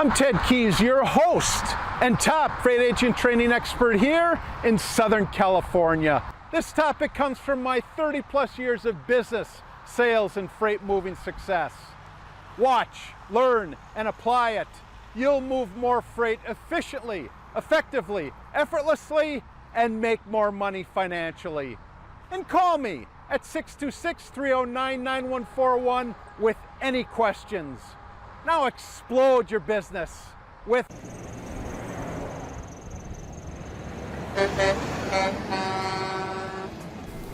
I'm Ted Keys, your host and top freight agent training expert here in Southern California. This topic comes from my 30 plus years of business, sales, and freight moving success. Watch, learn, and apply it. You'll move more freight efficiently, effectively, effortlessly, and make more money financially. And call me at 626-309-9141 with any questions. Now explode your business with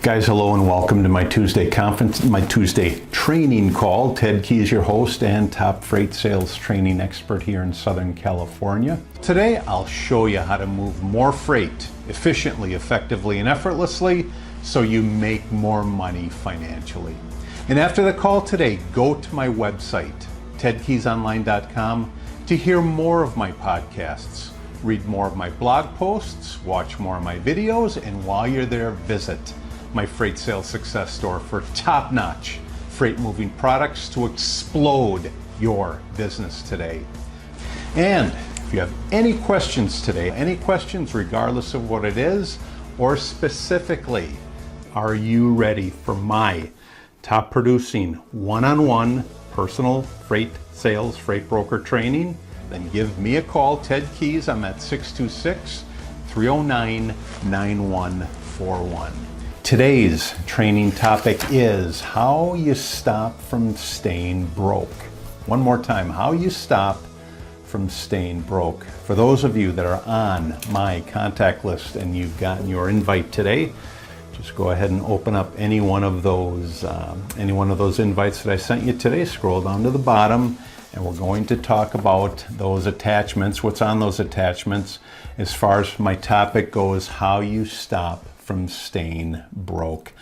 Guys, hello and welcome to my Tuesday conference, my Tuesday training call. Ted Keys, your host and top freight sales training expert here in Southern California. Today, I'll show you how to move more freight efficiently, effectively, and effortlessly so you make more money financially. And after the call today, go to my website, tedkeysonline.com, to hear more of my podcasts, read more of my blog posts, watch more of my videos, and while you're there, visit my Freight Sales Success Store for top-notch freight moving products to explode your business today. And if you have any questions today, any questions regardless of what it is, or specifically, are you ready for my top producing one-on-one personal freight sales, freight broker training? Then give me a call, Ted Keys. I'm at 626-309-9141. Today's training topic is how you stop from staying broke. One more time, how you stop from staying broke. For those of you that are on my contact list and you've gotten your invite today, just go ahead and open up any one of those invites that I sent you today. Scroll down to the bottom, and we're going to talk about those attachments, what's on those attachments. As far as my topic goes, how you stop from staying broke.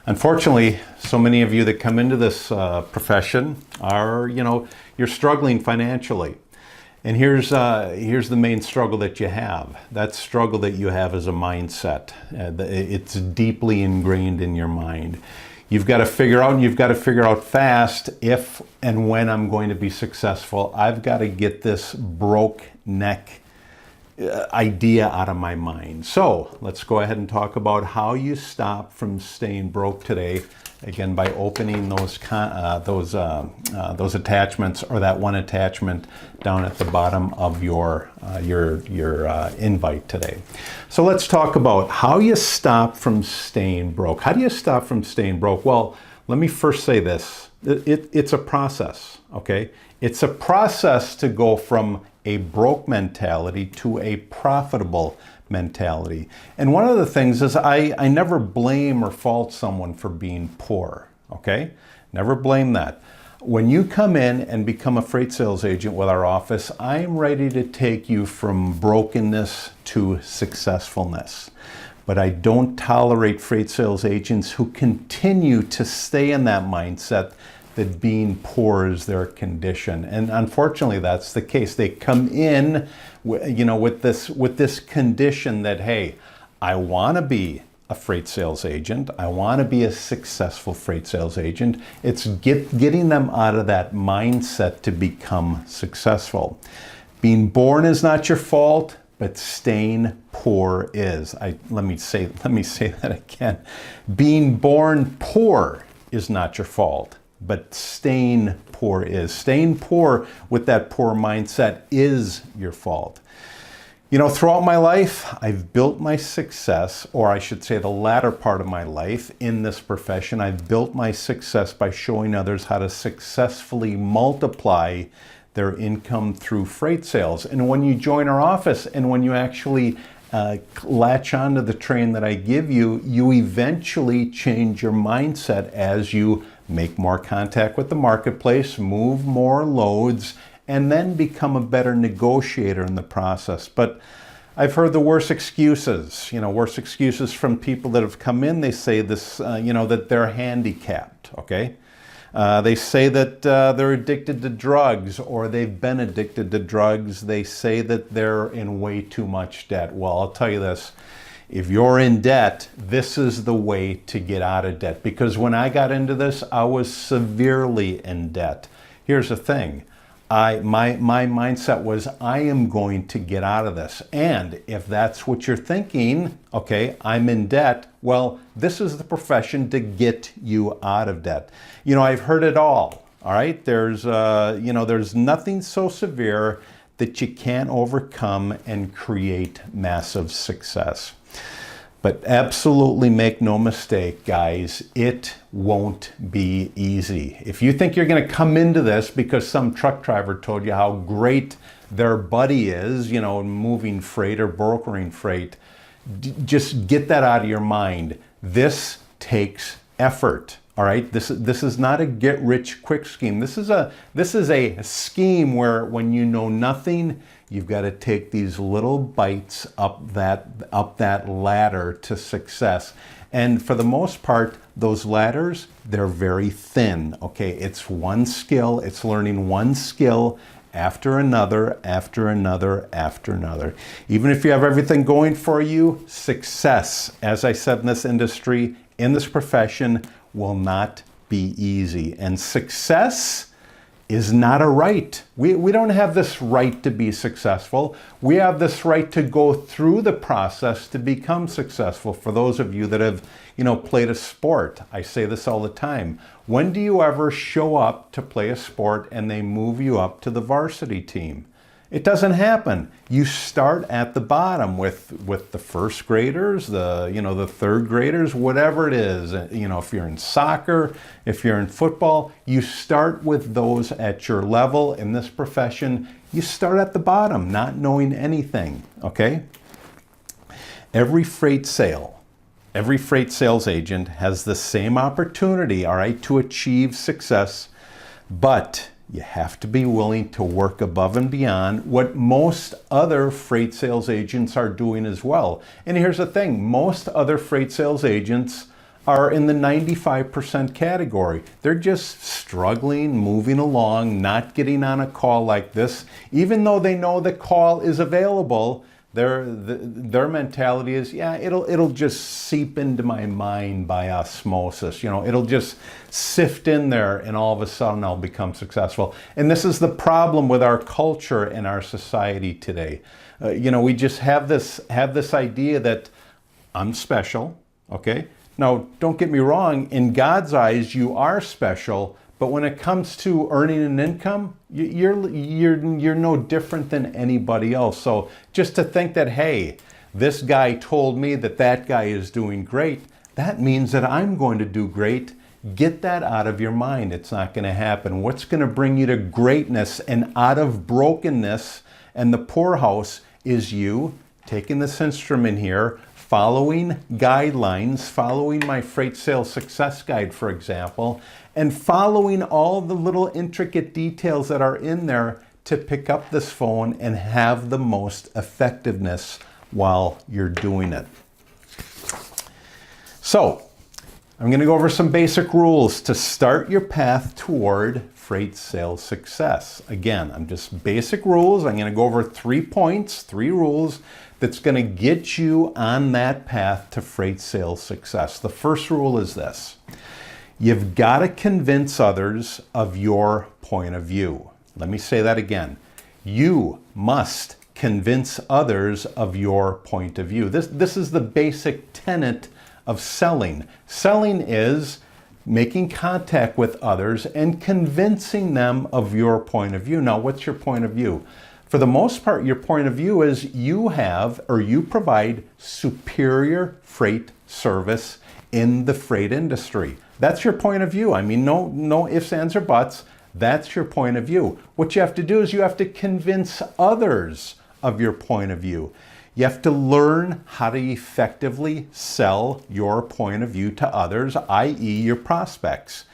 Unfortunately, so many of you that come into this profession are, you're struggling financially. And here's the main struggle that you have. That struggle that you have is a mindset. It's deeply ingrained in your mind. You've got to figure out, and you've got to figure out fast, if and when I'm going to be successful. I've got to get this broke neck idea out of my mind. So let's go ahead and talk about how you stop from staying broke today. Again, by opening those attachments, or that one attachment down at the bottom of your invite today. So let's talk about how you stop from staying broke. How do you stop from staying broke? Well, let me first say this. It's a process, okay? It's a process to go from a broke mentality to a profitable mentality. And one of the things is I never blame or fault someone for being poor, okay? Never blame that. When you come in and become a freight sales agent with our office, I'm ready to take you from brokenness to successfulness. But I don't tolerate freight sales agents who continue to stay in that mindset that being poor is their condition. And unfortunately, that's the case. They come in, with this condition that, hey, I want to be a freight sales agent. I want to be a successful freight sales agent. It's getting them out of that mindset to become successful. Being born is not your fault, but staying poor is. Let me say that again. Being born poor is not your fault, but staying poor is. Staying poor with that poor mindset is your fault. Throughout my life, I've built my success, or I should say the latter part of my life in this profession, I've built my success by showing others how to successfully multiply their income through freight sales. And when you join our office and when you actually latch onto the train that I give you, you eventually change your mindset as you make more contact with the marketplace, move more loads, and then become a better negotiator in the process. But I've heard the worst excuses, worst excuses from people that have come in. They say this, that they're handicapped, okay? They say that they're addicted to drugs, or they've been addicted to drugs. They say that they're in way too much debt. Well, I'll tell you this. If you're in debt, this is the way to get out of debt. Because when I got into this, I was severely in debt. Here's the thing. My mindset was, I am going to get out of this. And if that's what you're thinking, okay, I'm in debt. Well, this is the profession to get you out of debt. You know, I've heard it all. All right, there's nothing so severe that you can't overcome and create massive success. But absolutely make no mistake, guys, it won't be easy. If you think you're going to come into this because some truck driver told you how great their buddy is, you know, moving freight or brokering freight, just get that out of your mind. This takes effort. All right, this is not a get-rich-quick scheme. This is a scheme where when you know nothing, you've got to take these little bites up that ladder to success. And for the most part, those ladders, they're very thin. Okay, it's one skill. It's learning one skill after another, after another, after another. Even if you have everything going for you, success, as I said, in this industry, in this profession, will not be easy. And success is not a right. We don't have this right to be successful. We have this right to go through the process to become successful. For those of you that have, you know, played a sport, I say this all the time. When do you ever show up to play a sport and they move you up to the varsity team? It doesn't happen. You start at the bottom with the first graders, the third graders, whatever it is. You know, if you're in soccer, if you're in football, you start with those at your level. In this profession, you start at the bottom, not knowing anything, okay? Every freight sales agent has the same opportunity, all right, to achieve success, but you have to be willing to work above and beyond what most other freight sales agents are doing as well. And here's the thing, most other freight sales agents are in the 95% category. They're just struggling, moving along, not getting on a call like this. Even though they know the call is available, their mentality is, yeah, it'll just seep into my mind by osmosis. You know, it'll just sift in there, and all of a sudden I'll become successful. And this is the problem with our culture and our society today. You know, we just have this idea that I'm special. Okay. Now, don't get me wrong. In God's eyes, you are special. But when it comes to earning an income, you're no different than anybody else. So just to think that, hey, this guy told me that guy is doing great, that means that I'm going to do great. Get that out of your mind. It's not going to happen. What's going to bring you to greatness and out of brokenness and the poorhouse is you taking this instrument here, following guidelines, following my freight sales success guide, for example, and following all the little intricate details that are in there to pick up this phone and have the most effectiveness while you're doing it. So, I'm going to go over some basic rules to start your path toward freight sales success. Again, I'm just basic rules. I'm going to go over 3 points, 3 rules that's going to get you on that path to freight sales success. The first rule is this. You've got to convince others of your point of view. Let me say that again. You must convince others of your point of view. This is the basic tenet of selling. Selling is making contact with others and convincing them of your point of view. Now, what's your point of view? For the most part, your point of view is you provide superior freight service in the freight industry. That's your point of view. I mean, no ifs, ands, or buts. That's your point of view. What you have to do is you have to convince others of your point of view. You have to learn how to effectively sell your point of view to others, i.e. your prospects.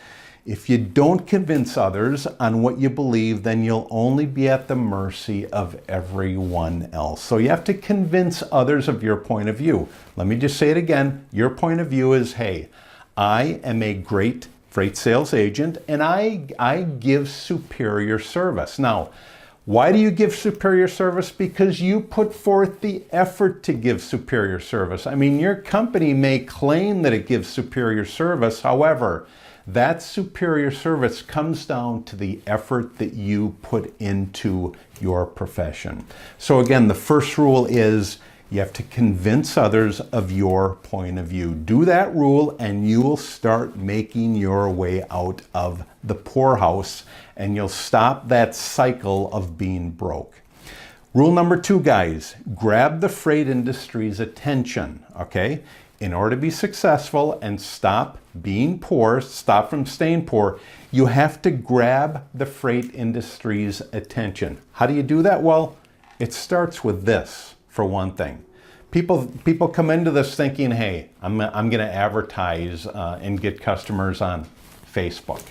If you don't convince others on what you believe, then you'll only be at the mercy of everyone else. So you have to convince others of your point of view. Let me just say it again. Your point of view is, hey, I am a great freight sales agent and I give superior service. Now, why do you give superior service? Because you put forth the effort to give superior service. I mean, your company may claim that it gives superior service. However, That superior service comes down to the effort that you put into your profession. So again, the first rule is you have to convince others of your point of view. Do that rule and you will start making your way out of the poorhouse and you'll stop that cycle of being broke. Rule number 2, guys, grab the freight industry's attention, okay? In order to be successful and stop being poor, stop from staying poor, you have to grab the freight industry's attention. How do you do that? Well, it starts with this, for one thing. People come into this thinking, hey, I'm going to advertise and get customers on Facebook.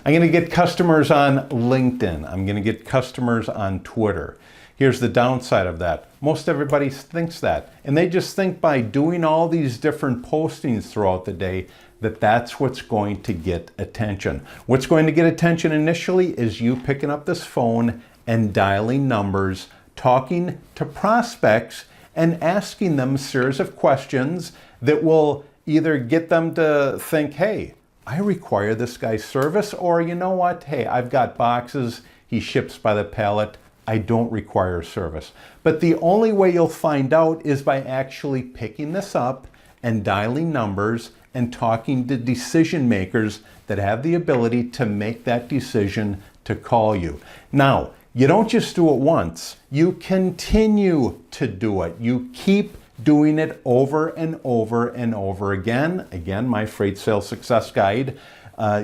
I'm going to get customers on LinkedIn. I'm going to get customers on Twitter. Here's the downside of that. Most everybody thinks that. And they just think by doing all these different postings throughout the day that that's what's going to get attention. What's going to get attention initially is you picking up this phone and dialing numbers, talking to prospects and asking them a series of questions that will either get them to think, hey, I require this guy's service, or you know what, hey, I've got boxes, he ships by the pallet, I don't require service. But the only way you'll find out is by actually picking this up and dialing numbers and talking to decision makers that have the ability to make that decision to call you. Now, you don't just do it once. You continue to do it. You keep doing it over and over and over again. Again, my Freight Sales Success Guide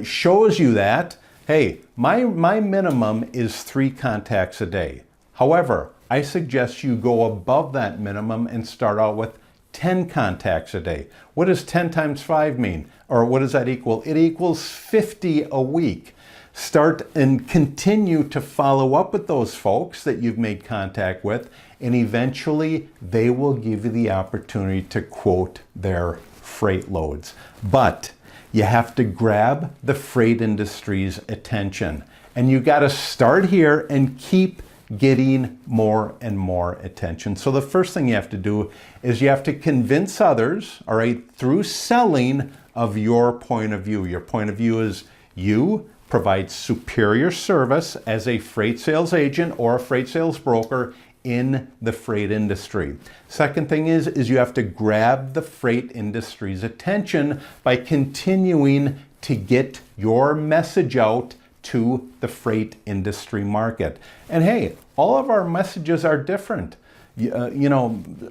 shows you that. Hey, my minimum is 3 contacts a day. However, I suggest you go above that minimum and start out with 10 contacts a day. What does 10 times 5 mean? Or what does that equal? It equals 50 a week. Start and continue to follow up with those folks that you've made contact with, and eventually they will give you the opportunity to quote their freight loads. But you have to grab the freight industry's attention. And you got to start here and keep getting more and more attention. So the first thing you have to do is you have to convince others, all right, through selling of your point of view. Your point of view is you provide superior service as a freight sales agent or a freight sales broker in the freight industry. Second thing is you have to grab the freight industry's attention by continuing to get your message out to the freight industry market. And hey, all of our messages are different.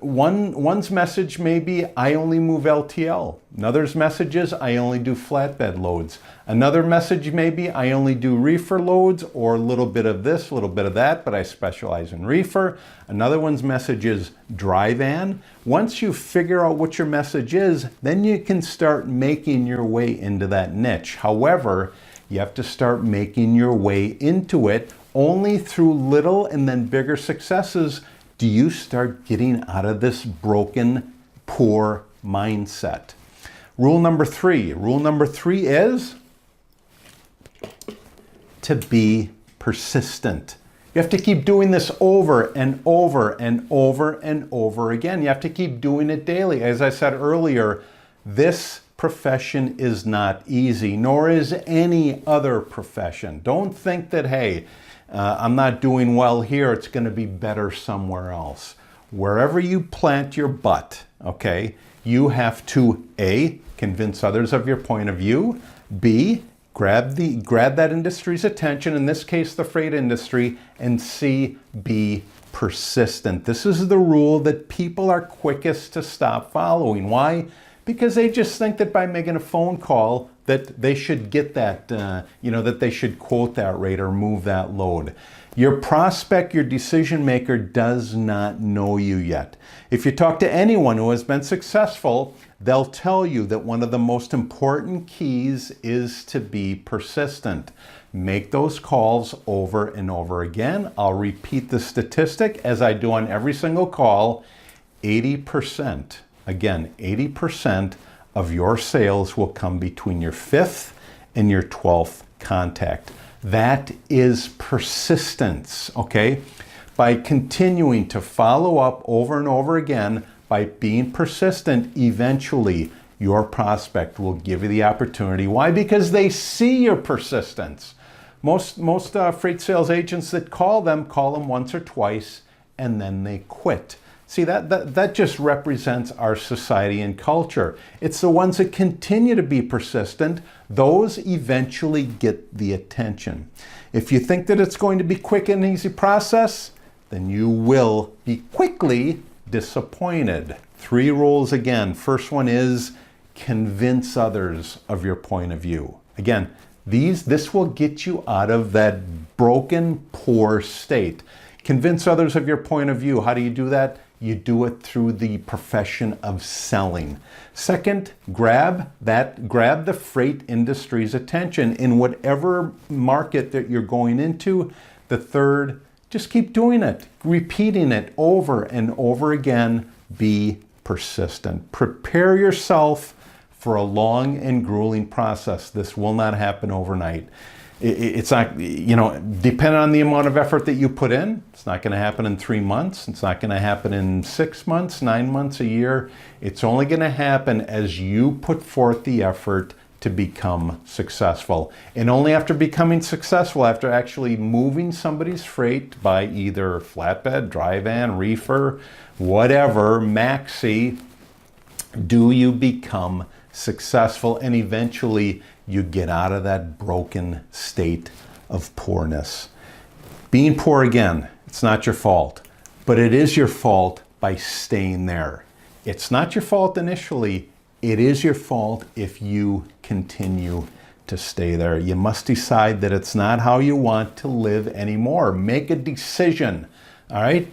One's message may be, I only move LTL. Another's message is, I only do flatbed loads. Another message may be, I only do reefer loads, or a little bit of this, a little bit of that, but I specialize in reefer. Another one's message is dry van. Once you figure out what your message is, then you can start making your way into that niche. However, you have to start making your way into it. Only through little and then bigger successes do you start getting out of this broken, poor mindset. Rule number 3. Rule number 3 is to be persistent. You have to keep doing this over and over and over and over again. You have to keep doing it daily. As I said earlier, this profession is not easy, nor is any other profession. Don't think that, hey, I'm not doing well here, it's going to be better somewhere else. Wherever you plant your butt, okay, you have to A, convince others of your point of view, B, grab that industry's attention, in this case the freight industry, and C, be persistent. This is the rule that people are quickest to stop following. Why? Because they just think that by making a phone call that they should get that, that they should quote that rate or move that load. Your prospect, your decision maker does not know you yet. If you talk to anyone who has been successful, they'll tell you that one of the most important keys is to be persistent. Make those calls over and over again. I'll repeat the statistic as I do on every single call. 80%, again, 80% of your sales will come between your 5th and your 12th contact. That is persistence, okay? By continuing to follow up over and over again, by being persistent, eventually your prospect will give you the opportunity. Why? Because they see your persistence. Most freight sales agents that call them once or twice and then they quit. See, that just represents our society and culture. It's the ones that continue to be persistent, those eventually get the attention. If you think that it's going to be quick and easy process, then you will be quickly disappointed. 3 rules again. First one is convince others of your point of view. Again, this will get you out of that broken, poor state. Convince others of your point of view. How do you do that? You do it through the profession of selling. Second, grab the freight industry's attention in whatever market that you're going into. The third, just keep doing it, repeating it over and over again. Be persistent. Prepare yourself for a long and grueling process. This will not happen overnight. It's not, depending on the amount of effort that you put in, it's not going to happen in 3 months. It's not going to happen in 6 months, 9 months, a year. It's only going to happen as you put forth the effort to become successful. And only after becoming successful, after actually moving somebody's freight by either flatbed, dry van, reefer, whatever, maxi, do you become successful, and eventually you get out of that broken state of poorness. Being poor, again, it's not your fault, but it is your fault by staying there. It's not your fault initially. It is your fault if you continue to stay there. You must decide that it's not how you want to live anymore. Make a decision, all right?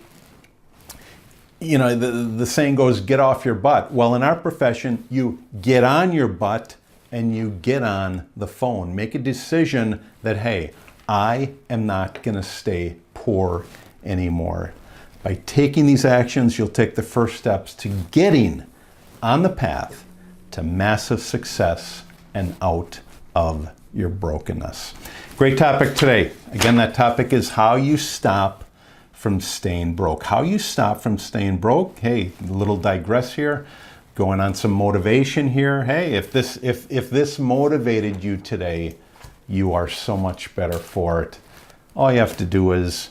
The saying goes, get off your butt. Well, in our profession, you get on your butt and you get on the phone. Make a decision that, hey, I am not going to stay poor anymore. By taking these actions, you'll take the first steps to getting on the path to massive success and out of your brokenness. Great topic today. Again, that topic is how you stop from staying broke. How you stop from staying broke. Hey, a little digress here. Going on some motivation here. Hey, if this motivated you today, you are so much better for it. All you have to do is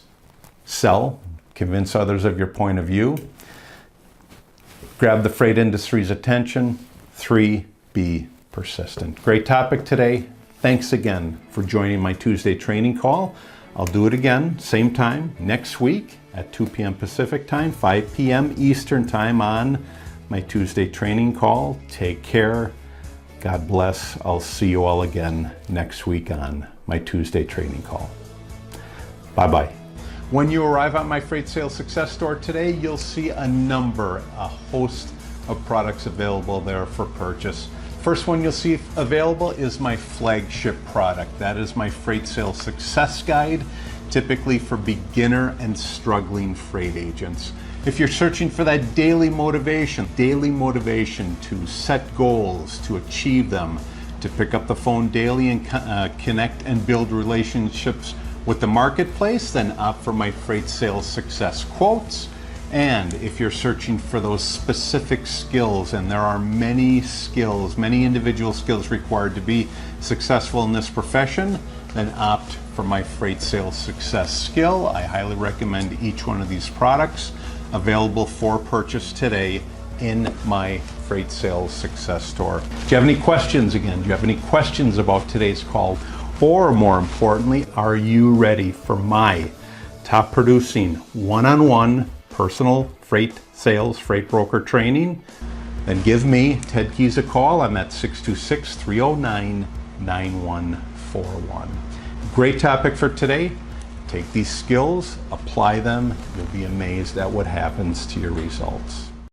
sell, convince others of your point of view, grab the freight industry's attention. 3, be persistent. Great topic today. Thanks again for joining my Tuesday training call. I'll do it again, same time, next week at 2 p.m. Pacific time, 5 p.m. Eastern time on my Tuesday training call. Take care. God bless. I'll see you all again next week on my Tuesday training call. Bye-bye. When you arrive at my Freight Sales Success Store today, you'll see a host of products available there for purchase. First one you'll see available is my flagship product. That is my Freight Sales Success Guide, typically for beginner and struggling freight agents. If you're searching for that daily motivation to set goals, to achieve them, to pick up the phone daily and connect and build relationships with the marketplace, then opt for my Freight Sales Success Quotes. And if you're searching for those specific skills, and there are many skills, many individual skills required to be successful in this profession, then opt for my Freight Sales Success Skill. I highly recommend each one of these products, available for purchase today in my Freight Sales Success Store. Do you have any questions again? Do you have any questions about today's call? Or more importantly, are you ready for my top producing one-on-one personal freight sales, freight broker training? Then give me, Ted Keys, a call. I'm at 626-309-9141. Great topic for today. Take these skills, apply them. You'll be amazed at what happens to your results.